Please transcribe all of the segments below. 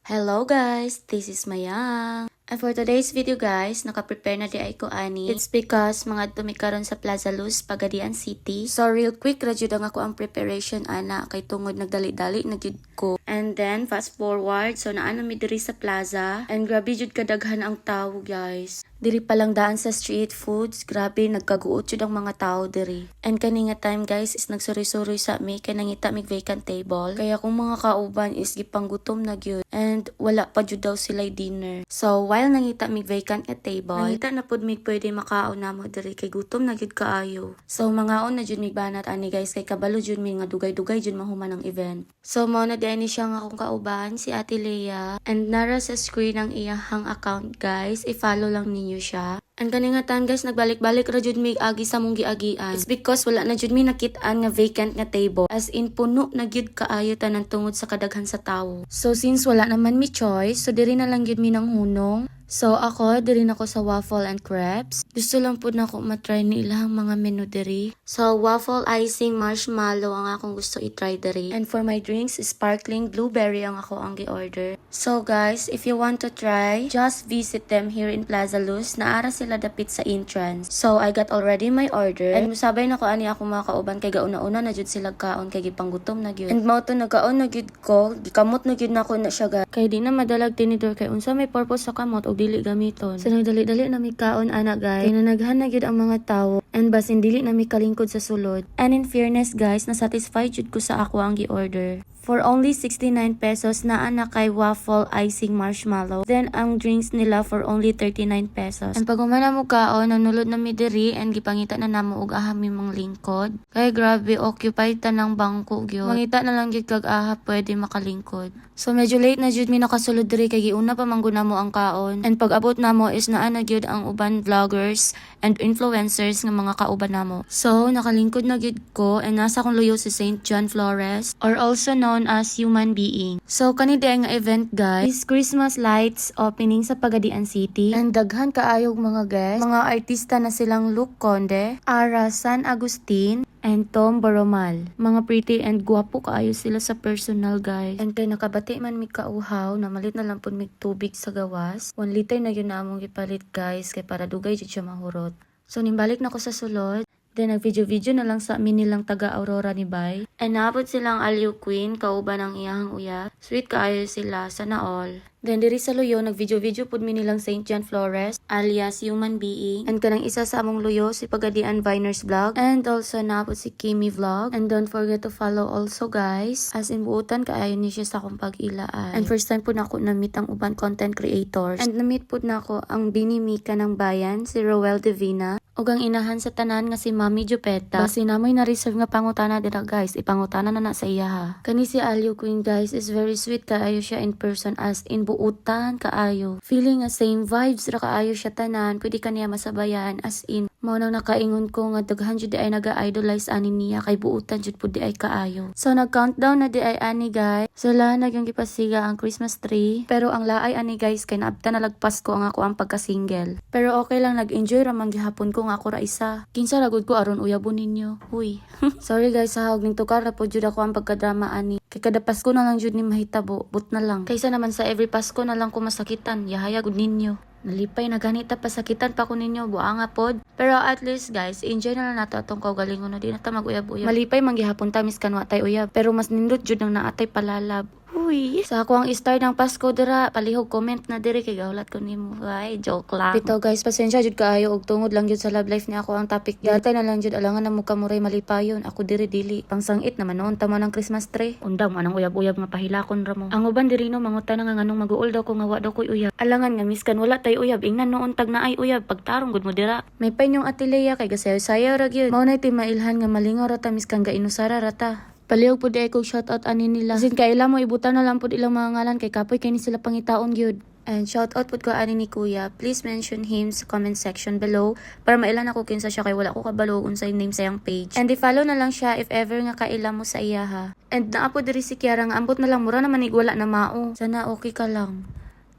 Hello guys, this is Mayang. And for today's video guys, naka-prepare na di ay ko ani. It's because mga tumikaron sa Plaza Luz, Pagadian City. So real quick, radyod ang ako ang preparation ana kay tungod nagdali-dali nagyud ko. And then fast forward, so naano mi diri sa plaza and grabe jud kadaghan ang tao guys. Diri pa lang daan sa street foods, grabe nagkaguot jud ang mga tao diri. And kani nga time guys is nagsuri-suri sa mi kay nangita mig vacant table. Kaya kung mga kauban is gipanggutom na gyud and wala pa jud daw sila dinner. So while nangita mig vacant nga table, nangita na pud mig pwede makaon namo diri kay gutom na gyud kaayo. So mangaon na jud mig banat ani guys kay kabalo jud mi nga dugay-dugay jud mahuman ang event. So mao na di ni siya nga akong kauban si Ate Lea and nara sa screen ang iyahang account guys. I-follow lang ninyo siya. And kani nga time guys, nagbalik-balik ra jud mi agi sa mong giagian. It's because wala na jud mi nakit-an nga vacant nga table. As in puno na gyud kaayo tanan tungod sa kadaghan sa tawo. So since wala naman mi choice, so diri na lang gyud mi nang hunong. So ako, diri na ko sa waffle and crepes. Gusto lang po na ako matry ni ilang mga menu diri. So waffle icing marshmallow ang akong gusto i-try diri. And for my drinks, sparkling blueberry ang ako ang gi-order. So guys, if you want to try, just visit them here in Plaza Luz. Naara sila dapit sa entrance. So I got already my order. And musabay na ko ani ako mga kauban kay gauna-una na jud sila kaon kay gipanggutom na gyud. And mao to nagkaon na gyud ko, gikamot na gyud nako na siya guys. Kay di na madalag tinidor kay unsa may purpose sa kamot o dili gamiton. So nagdali-dali na mi kaon ana guys. Kay nanaghan na gyud ang mga tawo and basin dili na mi kalingkod sa sulod. And in fairness guys, na-satisfied jud ko sa ako ang gi-order. For only 69 pesos naa na kay waffle icing marshmallow. Then ang drinks nila for only 39 pesos. And pag humana mo kaon, nanulod na mi diri and gipangita na namo og aha mi mga lingkod. Kay grabe occupied tanang bangko gyud. Mangita na lang gyud kag aha pwede makalingkod. So medyo late na jud mi nakasulod diri kay giuna pa mangguna mo ang kaon. And pag abot namo is naa na gyud ang uban vloggers and influencers nga mga kauban namo. So nakalingkod na gyud ko and nasa akong luyo si St. John Flores or also known as Human Being. So kani day nga event guys, is Christmas lights opening sa Pagadian City. And daghan kaayog mga guests. Mga artista na silang Luke Conde, Ara San Agustin, and Tom Boromal. Mga pretty and guwapo kaayo sila sa personal guys. And kay nakabati man mi kauhaw, namalit na lang pud mig tubig sa gawas. 1 liter na yun na among gipalit guys kay para dugay jud siya mahurot. So nimbalik na ko sa sulod. Then nag-video-video na lang sa amin nilang taga Aurora ni Bay. And naabot silang Aliw Queen, kauban ang iyahang uya. Sweet kaayo sila, sana all. Then diri sa luyo, nag-video-video pud mi nilang St. John Flores, alias Human Being. And kanang isa sa among luyo, si Pagadian Viners Vlog. And also naabot si Kimi Vlog. And don't forget to follow also guys. As in buutan kaayo ni siya sa akong pag-ilaan. And first time po na ako na-meet ang uban content creators. And na-meet po na ako ang binimika ng bayan, si Roel Divina. Ug ang inahan sa tanan nga si Mami Jupeta. Basi namoy na-reserve nga pangutana dira guys. Ipangutana na sa iya ha. Kani si Aliw Queen guys is very sweet kaayo siya in person as in buutan kaayo. Feeling nga same vibes ra kaayo siya tanan. Pwede ka niya masabayan as in. Mao nang nakaingon ko nga daghan jud di ay naga-idolize ani niya kay buutan jud pud di ay kaayo. So nag-countdown na di ay ani guys. So lahat yung gipasiga ang Christmas tree. Pero ang laay ani guys kay naabta na lagpas ko ang ako ang pagka-single. Pero okay lang nag-enjoy ra man gihapon ko nga ako ra isa. Kinsa ragud ko aron uyabon ninyo. Huy. Sorry guys ha, og ning tukar ra pud jud ako ang pagkadrama ani. Kay kada Pasko na lang jud ni mahitabo, but na lang. Kaysa naman sa every Pasko na lang ko masakitan, yahaya gud ninyo. Nalipay na ganita pasakitan pa ko ninyo, buanga pod. Pero at least guys, enjoy na lang nato atong kaugalingon na di na ta mag-uyab-uyab. Malipay man gihapon ta miskan wa tay uyab, pero mas nindot jud nang naatay palalab. Uy, sa ako ang start ng Pasko dira, palihog comment na diri kay gahulat ko nimo. Ay, joke lang. Bitaw guys, pasensya jud kaayo og tungod lang jud sa love life ni ako ang topic. Gatay na lang jud alangan na mo kamuray malipayon. Ako diri dili. Pangsangit naman noon tama ng Christmas tree. Undang man ang uyab-uyab nga pahilakon ra mo. Ang uban diri no mangutan nga nganong mag-uol daw ko nga wa daw koy uyab. Alangan nga miskan wala tay uyab, ingnan noon tag naay uyab pagtarong gud mo dira. May pain yung Ate Lea kay gasayo-sayo ra gyud. Mao nay ti mailhan nga malingaw ra ta miskan ga inusara ra ta. Palihog po di ay kong shoutout ani nila. Kasi kaila mo ibutan na lang po ilang mga ngalan kay kapoy kay ni sila pangitaon gyud. And shoutout po ko ani ni Kuya. Please mention him sa comment section below para mailan ako kinsa siya kay wala ko kabalo unsay name sa iyang page. And i-follow na lang siya if ever nga kaila mo sa iya ha. And naa po diri si Kiara nga ambot na lang mura naman igwala na mao. Sana okay ka lang.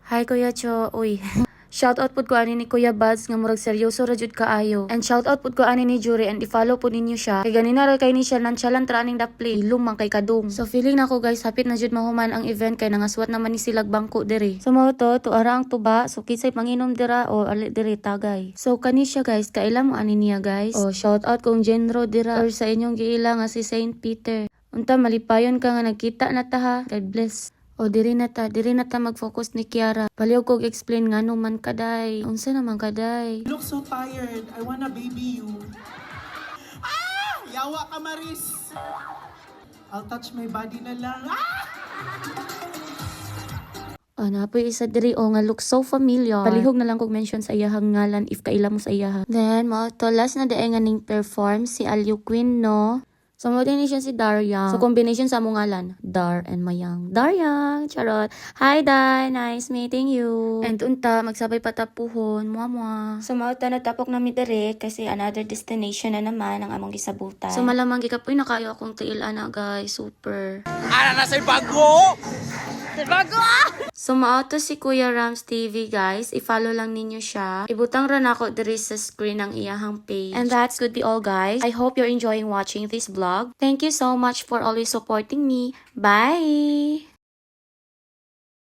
Hi Kuya Cho. Uy. Shoutout pud ko ani ni Kuya Buds nga murag seryoso ra jud kaayo. And shoutout pud ko ani ni Jury and i-follow pud ninyo siya. Kay ganina ra kay ni siya nonchalant ra aning dapli. Ilong man kay kadung. So feeling nako guys, hapit na jud mahuman ang event kay nangaswat naman ni silag bangko diri. So mao to tuara ang tuba. So kisay panginom dira o ali diri tagay. So kani siya guys, kaila mo ani niya guys. O shoutout kung Genro dira or sa inyong giila nga si Saint Peter. Unta malipayon ka nga nagkita na ta ha. God bless. O diri na ta mag-focus ni Kiara. Paliw kog explain nga man kaday. Unsa naman kaday? You look so tired. I wanna baby you. Ah! Yawa ka, Maris. I'll touch my body na lang. Napoy isa diri nga look so familiar. Palihog na lang kog mention sa iyahang ngalan if kaila mo sa iyaha. Then mo to last na dae nga ning perform si Alyu Queen no. So, mo din siya si Daryang. So, combination sa mong ngalan. Dar and Mayang. Daryang! Charot! Hi, Day! Nice meeting you! And unta, magsabay patapuhon. Mua. So, mauta na tapok namin dire kasi another destination na naman ang among gisabutan. So, malamang gikapoy na kayo akong tiil na guys. Super. Ana na say bago! So, mauto si Kuya Rams TV, guys. I-follow lang ninyo siya. Ibutang ran ako diri sa screen ng iyahang page. And that's could be all, guys. I hope you're enjoying watching this vlog. Thank you so much for always supporting me. Bye!